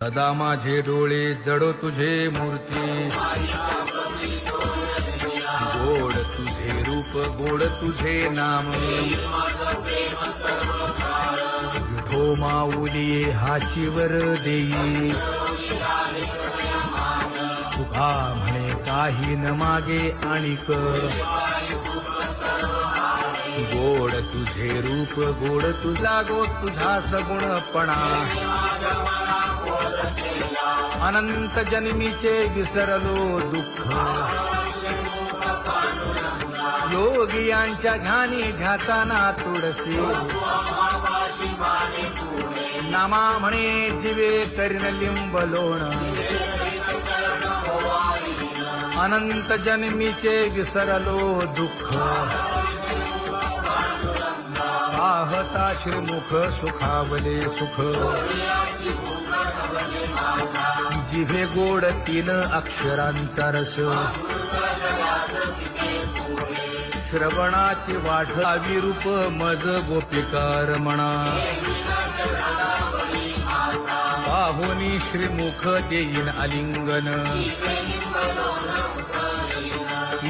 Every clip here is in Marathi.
सदा माझे डोळे जडो तुझे मूर्ती, गोड तुझे रूप गोड तुझे नाम, विठो माऊली हाचीवर देई, तुका म्हणे काही न मागे आणिक, गोड तुझे रूप गोड तुझा गो तुझा सगुणपणा, अनंत जन्मीचे विसरलो दुःख, योगियांच्या ध्यानी ध्याताना तुळसी, नामा म्हणे जीवे करीन लिंबलोण, अनंत जन्मीचे विसरलो दुःख, पाहता श्रीमुख सुखावले सुख, जिभे गोड तीन अक्षरांचा रस, श्रवणाची वाट विरूप मज गोपिकार म्हणा, पाहुनी श्रीमुख देईन आलिंगन,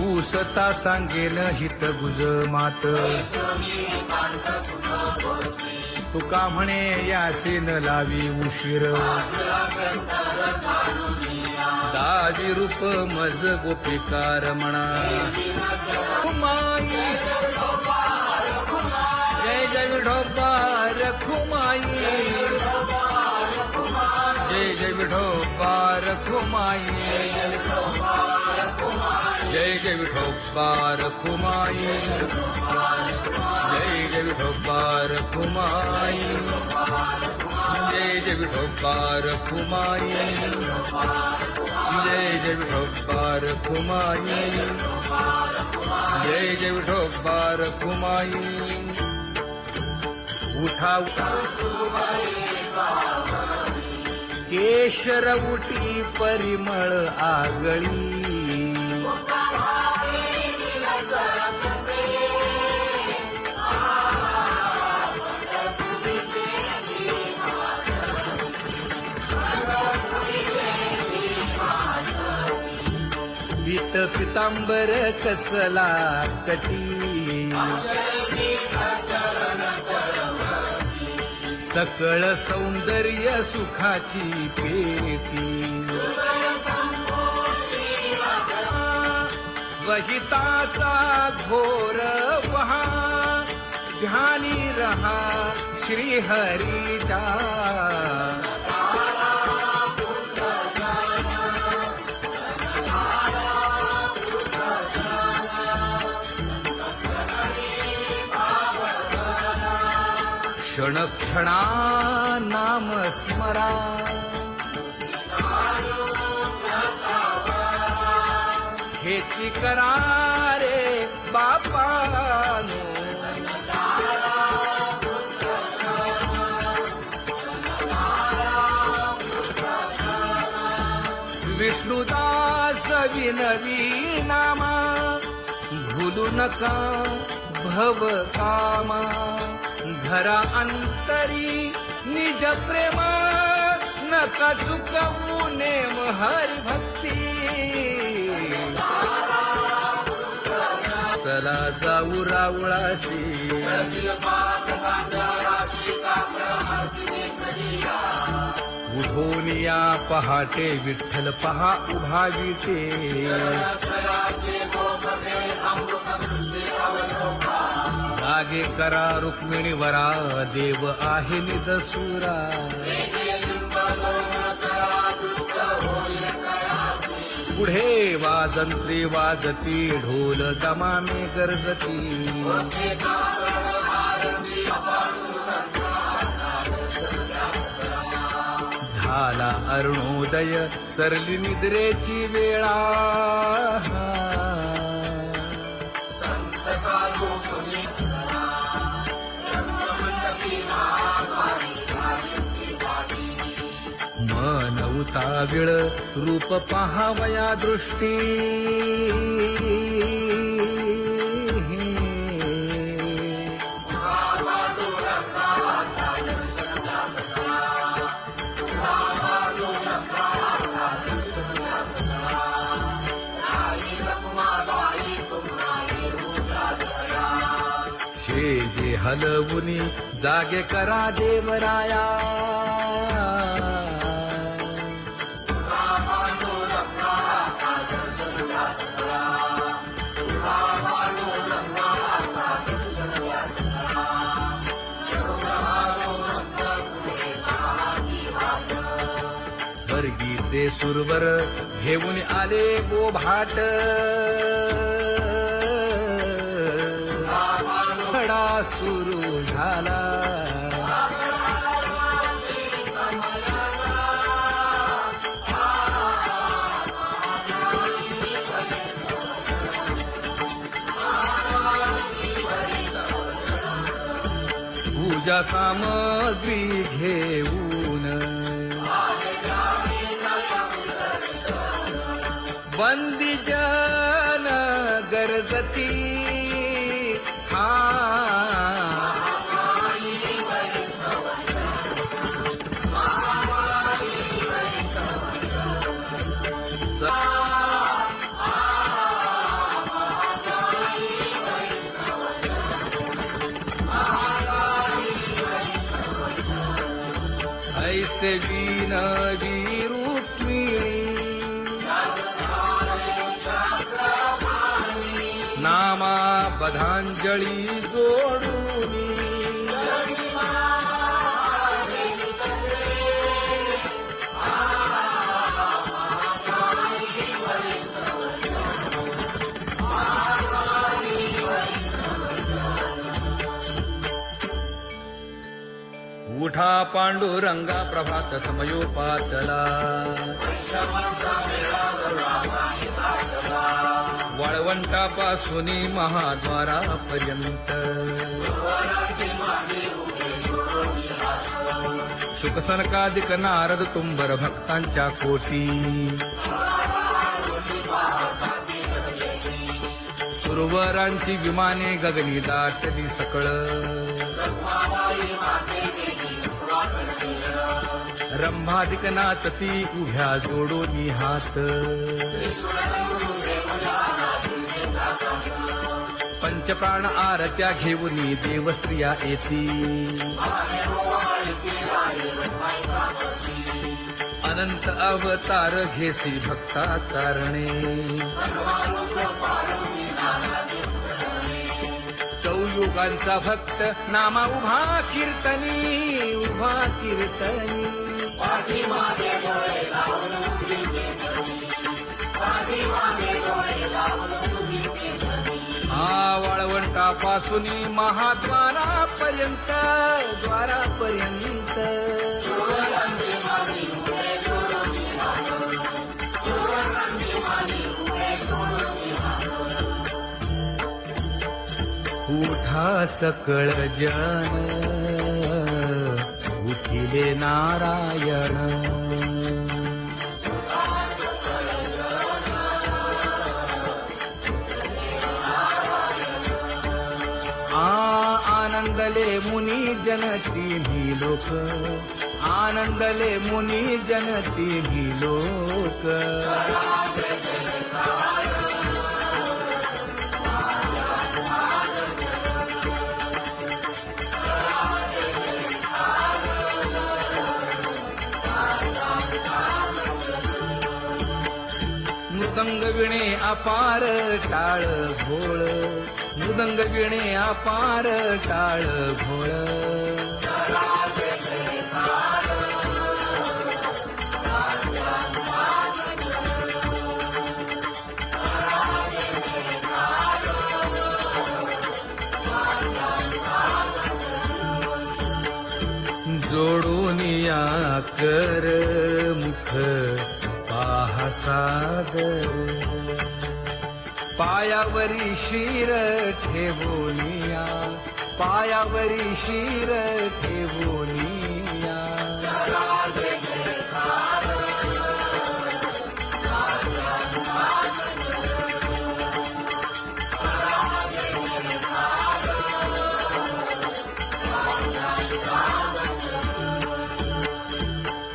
ऊसता सांगेन हित गुज मात, तुका म्हणे यासीन लावी उशीर, दावी रूप मज गोपिकार म्हणा, खुमाई जय जय विठोबा रखुमाई, जय जय विठोबा रखुमाई, जय जय विठोबा रखुमाई, जय जय विठोबा रखुमाई, जय जय विठोबा रखुमाई, जय जय विठोबा रखुमाई, जय जय विठोबा रखुमाई, उठा केशर उठी परिमळ आगळी, पीत पितांबर कसला कटी, सकळ सौंदर्य सुखाची पेटी, स्वहिताचा घोर वहा, ध्यानी रहा श्रीहरीचा, क्षण क्षणा नाम स्मरा, हेची करा रे बापानो, विष्णुदास विनवी नामा, भूलू नका भव कामा, घरा अंतरी निज प्रेमा, नका चुकवू नेम हरी भक्ती, चला जाऊ रावळाशी, उठोनिया पहाटे विठ्ठल पहा उभा विटे, जागे करा रुक्मिणी वरा, देव आहे निदसुरा, पुढे वाजंत्री वाजती ढोल दमामे गरजती, झाला अरुणोदय सरली निद्रेची वेळा, मन उताविळ रूप पहावया दृष्टी, हलवुनी जागे करा देवराया. स्वर्गीचे सुरवर घेऊन आले बोभाट. खडा सुरू झाला. पूजा सामग्री घेऊन बंदी जन गरजती. ऐसे विनवी रुक्मिणी नामा बधांजळी जोडूनी. उठा पांडुरंगा प्रभात समयोपातला. वाळवंटापासून महाद्वारापर्यंत शुकसनकादिक नारद तुंबर भक्तांच्या कोटी. सुरवरांची विमाने गगनी दाटली सकळ. रंभादिक नाचती उभ्या जोडोनी हात. पंचप्राण आरत्या घेऊनी देवस्त्रिया येती. अनंत अवतार घेसी भक्ता कारणे. चौयुगांचा भक्त नामा उभा कीर्तनी. उभा कीर्तनी. वाळवंटापासून महाद्वारापर्यंत. द्वारापर्यंत उठा सकळ जन उठिले नारायण. आनंदले मुनी जन तिन्ही लोक. आनंदले मुनी जन तिन्ही लोक. मृदंग विणे अपार टाळ भोळ. मृदंग विणे अपार टाळ भोळ. जोडूनिया कर मुख पाहा सागर. पायावरी शिर ठेवोनिया. पायावरी शिर ठेवोनिया.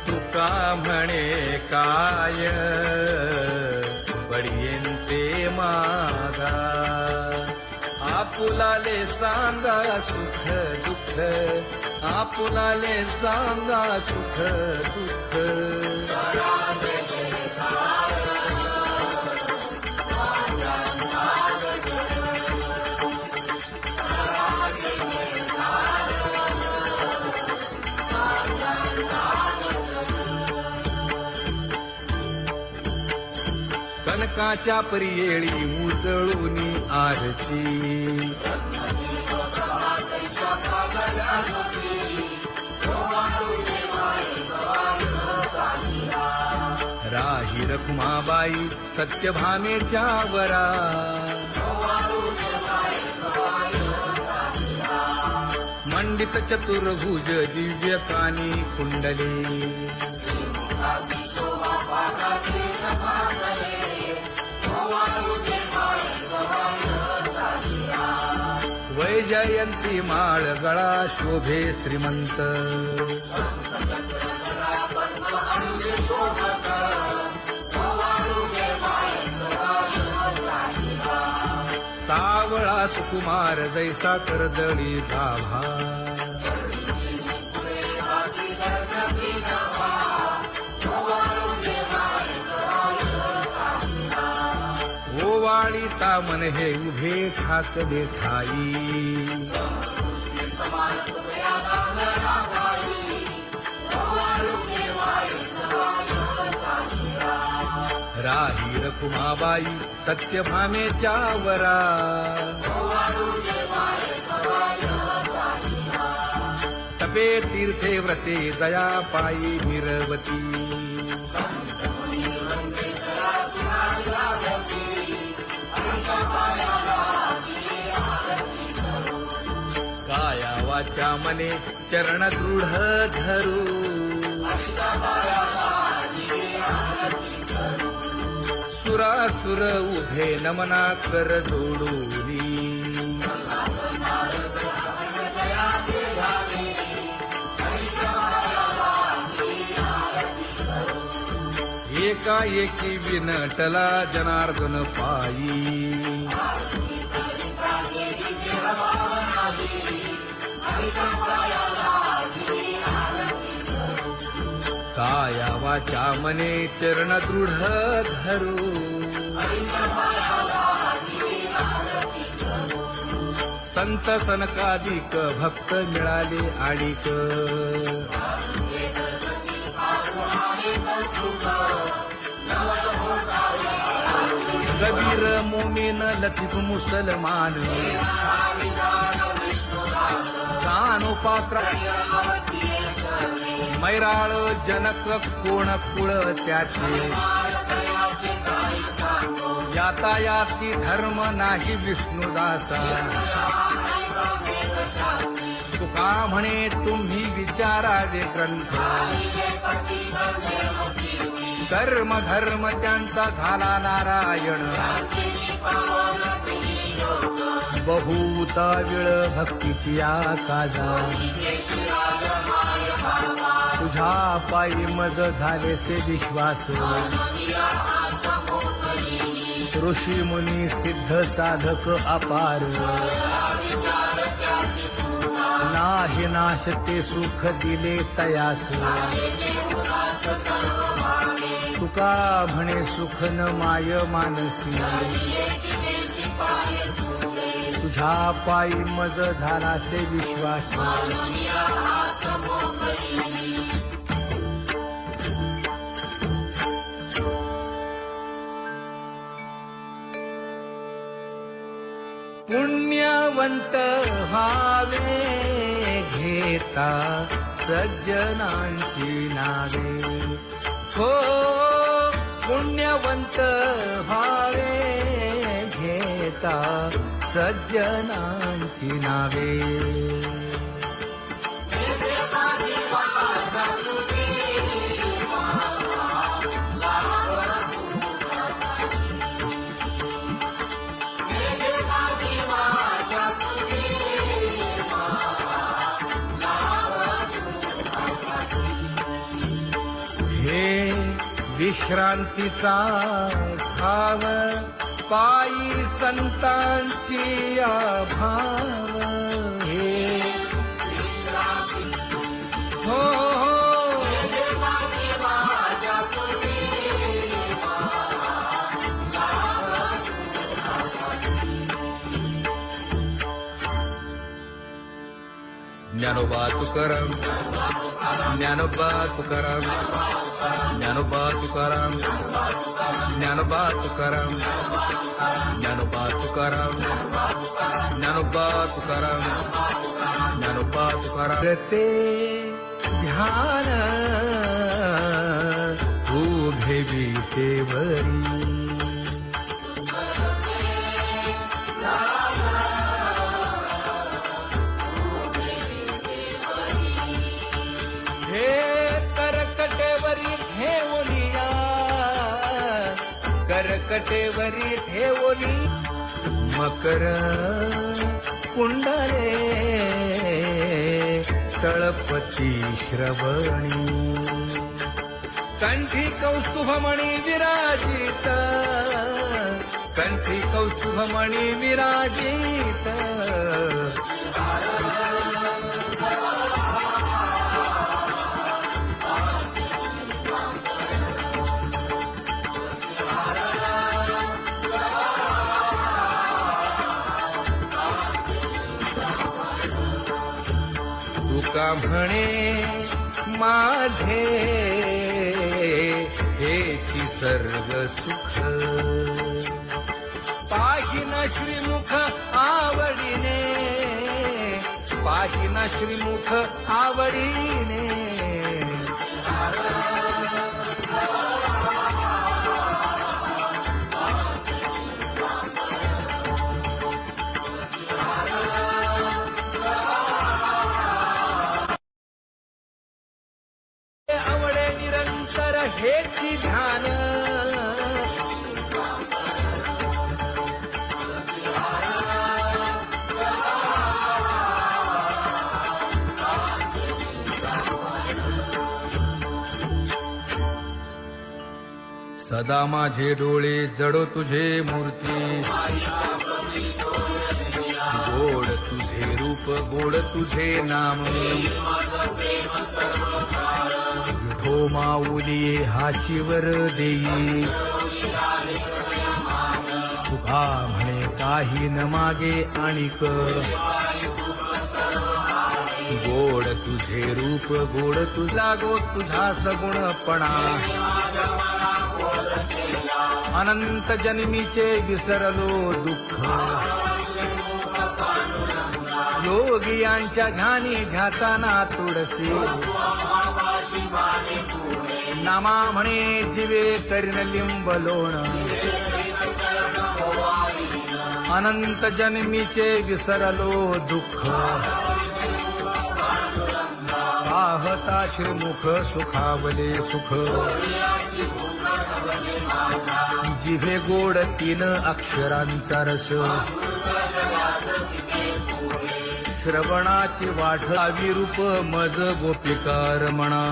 तुका म्हणे काय बडियेंते मागा. आपुलाले सांगा सुख विठ आपुलाले सांगा सुख दुःख कनकाच्या परियेळी उजळूनी आरती राही रखुमाबाई सत्यभामेच्या वरा मंडित चतुर्भुज दिव्य कानी कुंडले वैजयंती माळ गळा शोभे श्रीमंत सावळा सुकुमार जैसा कर्दळी गाभा ओवाळी तामन हे उभे ठाकले ठाई राही रखुमाबाई सत्यभामेच्या वरा तपे तीर्थे व्रते जया पायी निरवती काया वाचा मने चरण दृढ धरू सुरासुर उभे नमना कर जोडूनी एकाएकी विनटला जनार्दन पायी काया वाचा मने चरण दृढ धरू संत सनकादिक भक्त मिळाले आणिक कबीर मोमीन लतीफ मुसलमान कानोपात्रा मैराळ जनक कोण कुळ त्याचे यातायाती धर्म नाही विष्णुदासा तुका म्हणे तुम्ही विचारावे ग्रंथ कर्म धर्म त्यांचा झाला नारायण बहुता वेळ भक्तीची आकाजा तुझ्या पायी मज झाले से विश्वास ऋषी मुनी सिद्ध साधक अपार नाही नाश ते सुख दिले तयास तुका म्हणे सुख न माय मानसी तुझ्या पायी मज झाला से विश्वास पुण्यवंत व्हावे घेता सज्जनांची नावे हो पुण्यवंत व्हावे घेता सज्जनांची नावे विश्रांतीचा भाव पायी संतांची भाव हे हो हो ज्ञानोबा तुकाराम ज्ञानोबा तुकाराम ज्ञानोबा तुकाराम ज्ञानोबा तुकाराम ज्ञानोबा तुकाराम ज्ञानोबा तुकाराम ज्ञानोबा तुकाराम ते ध्यान उभे विटेवरी करकटेवरी ठेवली मकर कुंडले तळपती श्रवणी कंठी कौस्तुभमणी विराजित कंठी कौस्तुभमणी विराजित तुका म्हणे माझे हेची सर्व सुख पाहिन श्रीमुख आवडीने पाहिन श्रीमुख आवडीने आवडे निरंतर हेची ध्यान सदा माझे डोळे जडो तुझे मूर्ती गोड तुझे रूप गोड तुझे नाम विठो माऊली हाचीवर देई तुका म्हणे काही न मागे आणिक गोड तुझे रूप गोड तुझा गो तुझा सगुणपणा अनंत जन्मीचे विसरलो दुःख योगियांच्या ध्यानी ध्याताना तुळसी नामा म्हणे जीवे करीन लिंब लोण अनंत जन्मीचे विसरलो दुःख पाहता श्रीमुख सुखावले सुख जिभे गोड 3 अक्षरांचा रस श्रवणाची वाट विरूप मज गोपिकार म्हणा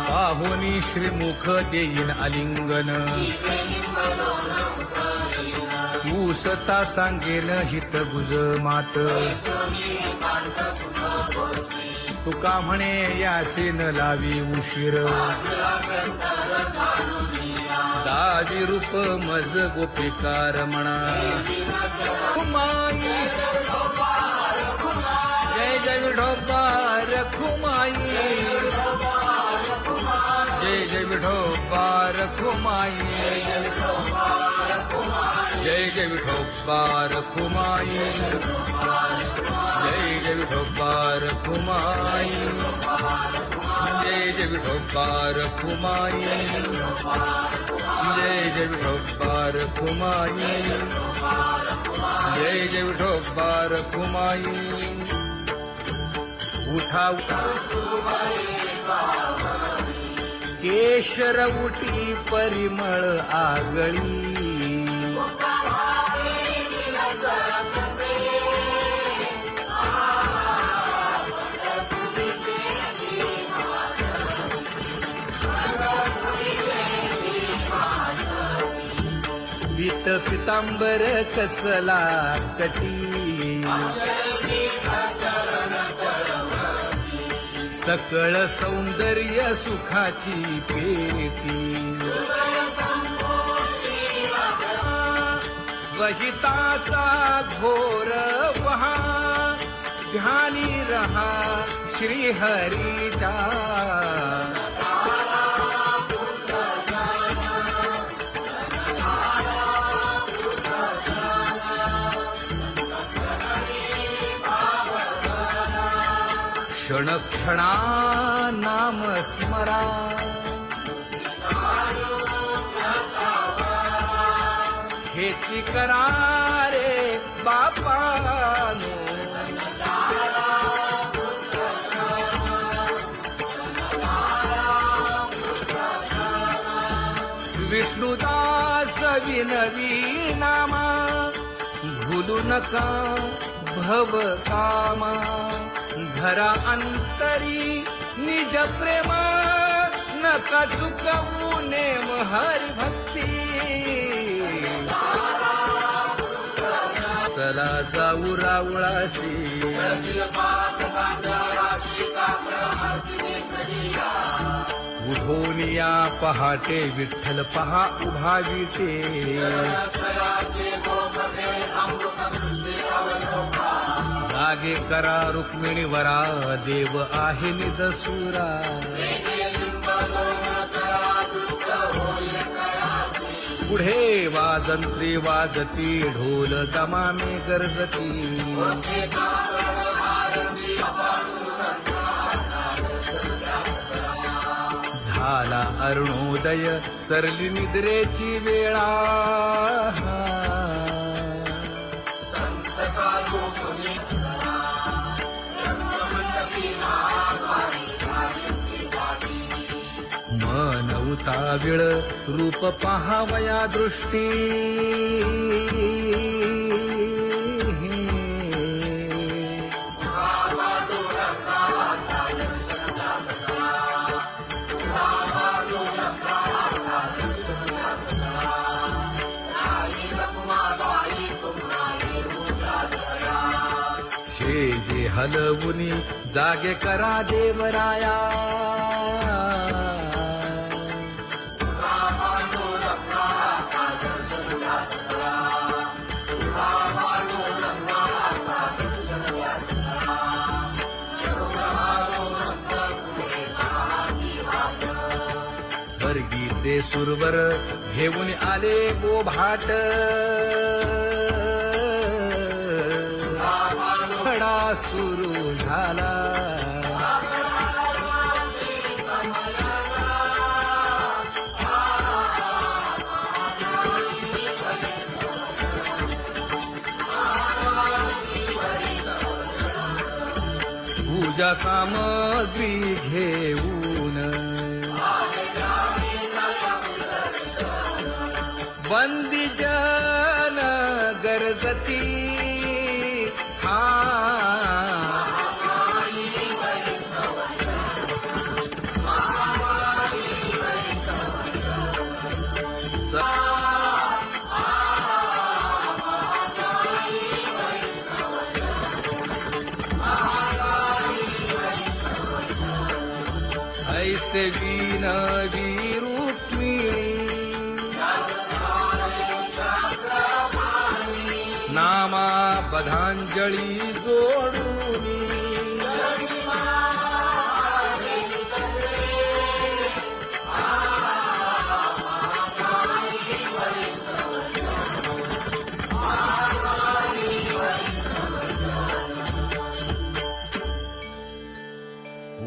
पाहुनी श्रीमुख देईन आलिंगन ऊसता सांगेन हित गुज मात तुका म्हणे यासे न लावी उशीर दाजी रूप मज गोपिकार म्हणा जय जय विठोबा रखुमाई जय जय विठोबा रखुमाई जय जय विठोबा रखुमाई जय जय विठोबा रखुमाई जय जय विठोबा रखुमाई जय जय विठोबा रखुमाई जय जय विठोबा रखुमाई उठा केशर उठी परिमळ आगळी पीत पितांबर कसला कटी सकळ सौंदर्य सुखाची पेटी स्वहिताचा घोर वहा ध्यानी रहा श्रीहरीचा क्षणक्षणा नाम स्मरा हेची करा रे बापानो विष्णुदास विनवी नामा भूलू नका भव कामा धरा अंतरी निज प्रेम नका चुकवू नेम हरी भक्ती चला जाऊ रावळाशी उठोनिया पहाटे विठ्ठल पहा उभा विटे जागे करा रुक्मिणी वरा देव आहे निदसुरा पुढे वाजंत्री वाजती ढोल दमामे गरजती झाला अरुणोदय सरली निद्रेची वेळा मन उताविळ रूप पहावया दृष्टी जे हलवुनी जागे करा देवराया स्वर्गीचे सुरवर घेऊन आले बोभाट खडा सुरू झाला पूजा सामग्री घेऊन बंदी जन गरजती ऐसे विनवी रुक्मिणी नामा बधांजळी जोडूनी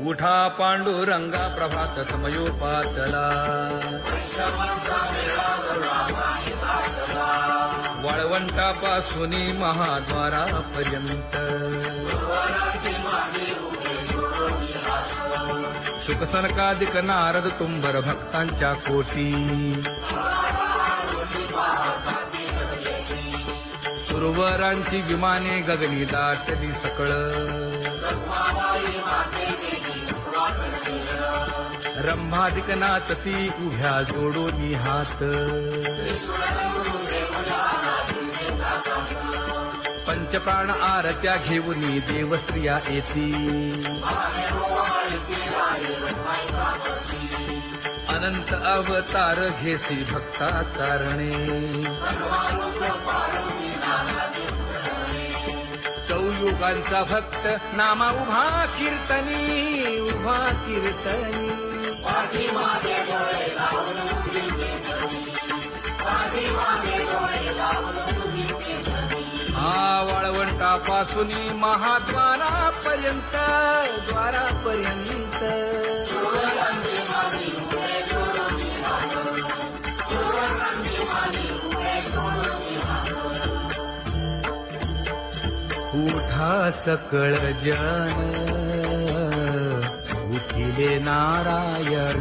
उठा पांडुरंगा प्रभात समयोपातला वाळवंटापासून महाद्वारापर्यंत शुकसनकादिक नारद तुंबर भक्तांच्या कोटी सुरवरांची विमाने गगनी दाटली सकळ रंभादिक नाचती उभ्या जोडोनी हात पंचप्राण आरत्या घेऊनी देवस्त्रिया येती अनंत अवतार घेसी भक्ता कारणे चौयुगांचा भक्त नामा उभा कीर्तनी उभा कीर्तनी वाळवंटापासून महाद्वारापर्यंत द्वारापर्यंत उठा सकळ जन उठिले नारायण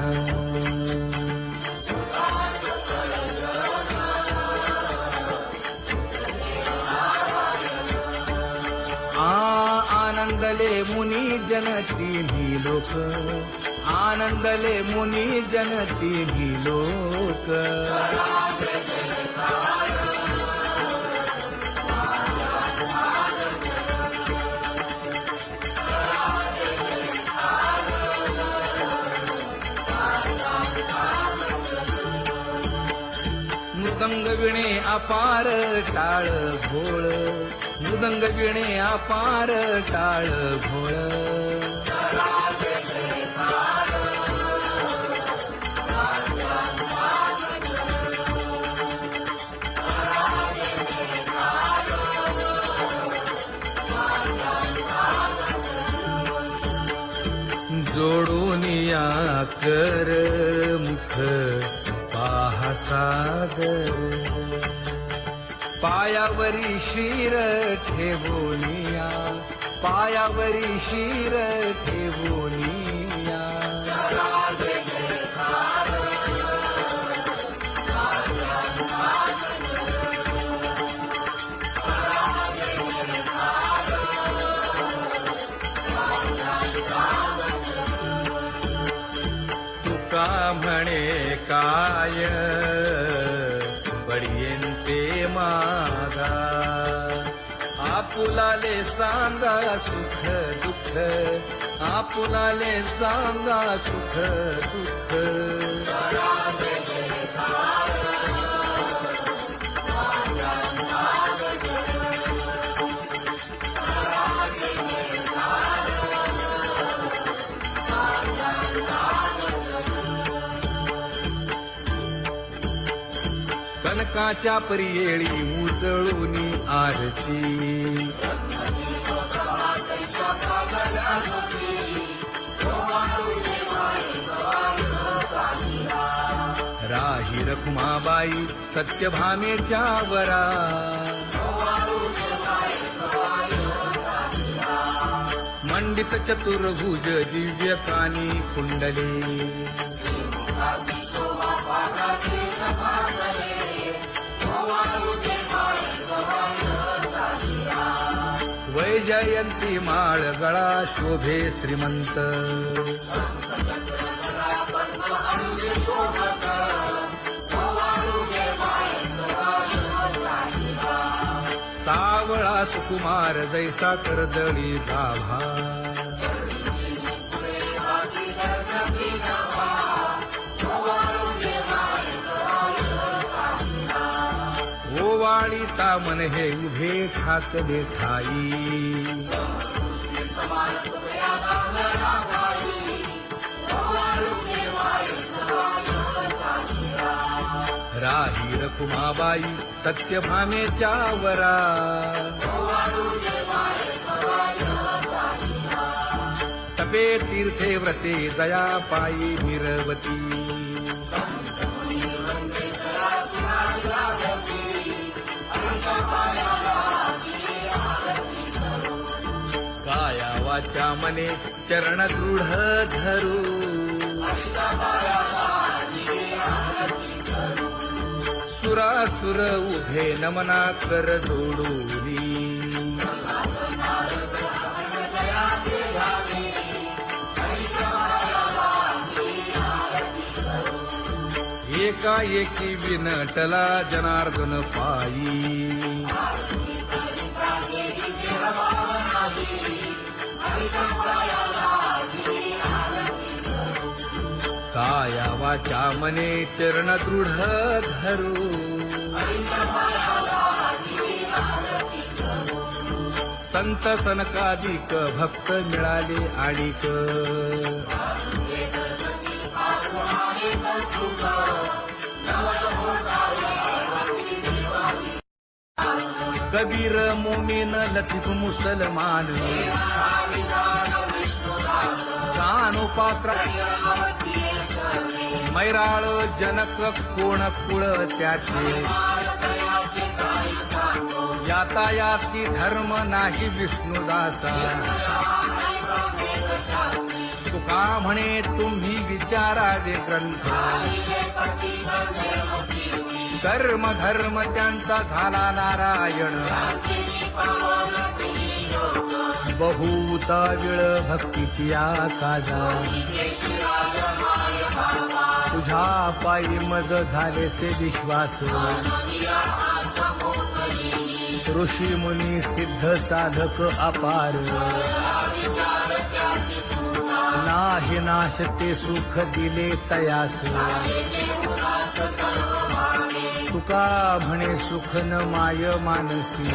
आनंदले मुनी जन तिन्ही लोक आनंदले मुनी जन तिन्ही लोक मृदंग विणे अपार टाळ भोळ मृदंग विणे अपार टाळ भोळ जोडून या कर मुख पाहा सागर पायावरी शिर ठेवोनिया पायावरी शिर ठेवोनिया तुका म्हणे काय पडियेंते मागा आपुलाले सांगा सुख दुःख आपुलाले सांगा सुख दुःख कनकाच्या परियेळी उजळूनी आरती राही रखुमाबाई सत्यभामेच्या वरा मंडित चतुर्भुज दिव्य कानी कुंडले वैजयंती माळ गळा शोभे श्रीमंत सावळा सुकुमार जैसा कर्दळी गाभा ओवाळी तामन हे उभे ठाकले ठाई राही रखुमाबाई सत्यभामेच्या वरा तपे तीर्थे व्रते जया पायी निरवती काया वाचा मने चरण दृढ धरू सुरासुर उभे नमना कर जोडूनी एकाएकी विनटला जनार्दन पायी काया वाचा मने चरण दृढ धरू संत सनकादिक भक्त मिळाले आणिक कबीर मोमीन लतीफ मुसलमान जानो पात्र मैराळ जनक कोण कुळ त्याचे यातायाती धर्म नाही विष्णुदासा तुका म्हणे तुम्ही विचारावे ग्रंथ कर्म धर्म त्यांचा झाला नारायण बहुता विळ भक्तीची आकाजा तुझ्या पायी मज झाले से विश्वास ऋषी मुनी सिद्ध साधक अपार नाही नाश ते सुख दिले तयास तुका म्हणे सुख न माय मानसी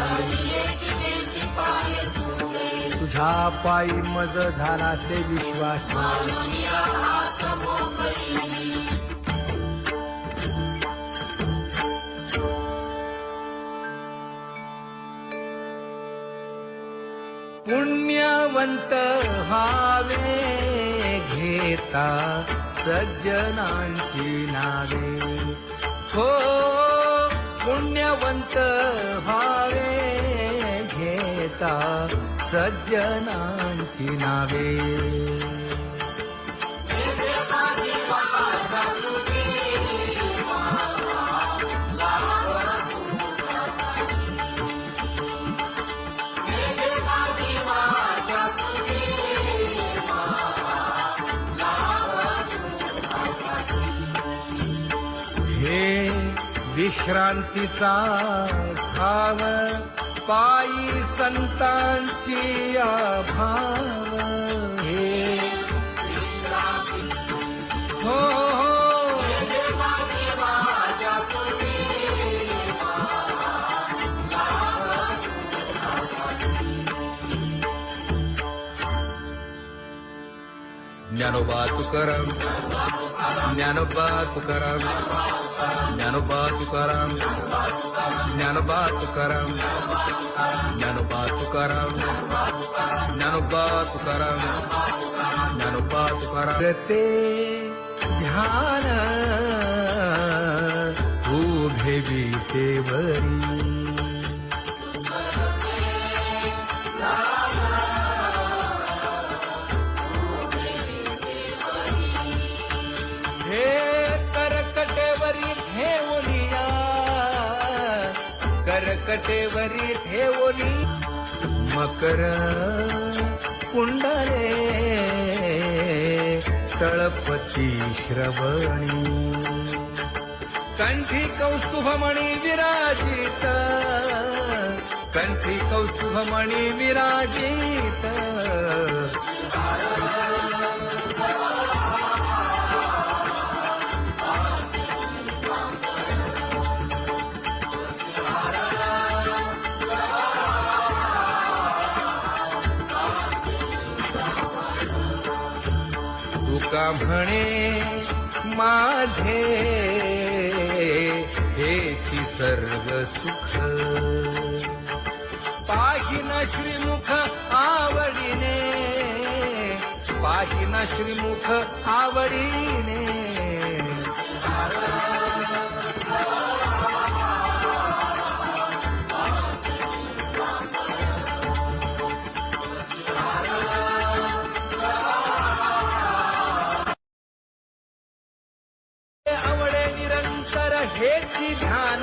तुझ्या पायी मज झाला से विश्वास पुण्यवंत व्हावे घेता सज्जनांची नावे हो पुण्यवंत व्हावे घेता सज्जनांची नावे हे विश्रांतीचा भाव पायी संतांची अभाव हे हो ज्ञानोबा तुकाराम ज्ञानोबा तुकाराम ज्ञानोबा तुकाराम ज्ञानोबा तुकाराम ज्ञानोबा तुकाराम ज्ञानोबा तुकाराम ज्ञानोबा तुकाराम ते ध्यान उभे विटेवरी करकटेवरी ठेवली मकर कुंडले तळपती श्रवणी कंठी कौस्तुभमणी विराजित कंठी कौस्तुभमणी विराजित तुका म्हणे माझे हेची सर्व सुख पाहिन श्रीमुख आवडीने पाहिन श्रीमुख आवडीने आवडे निरंतर हेची ध्यान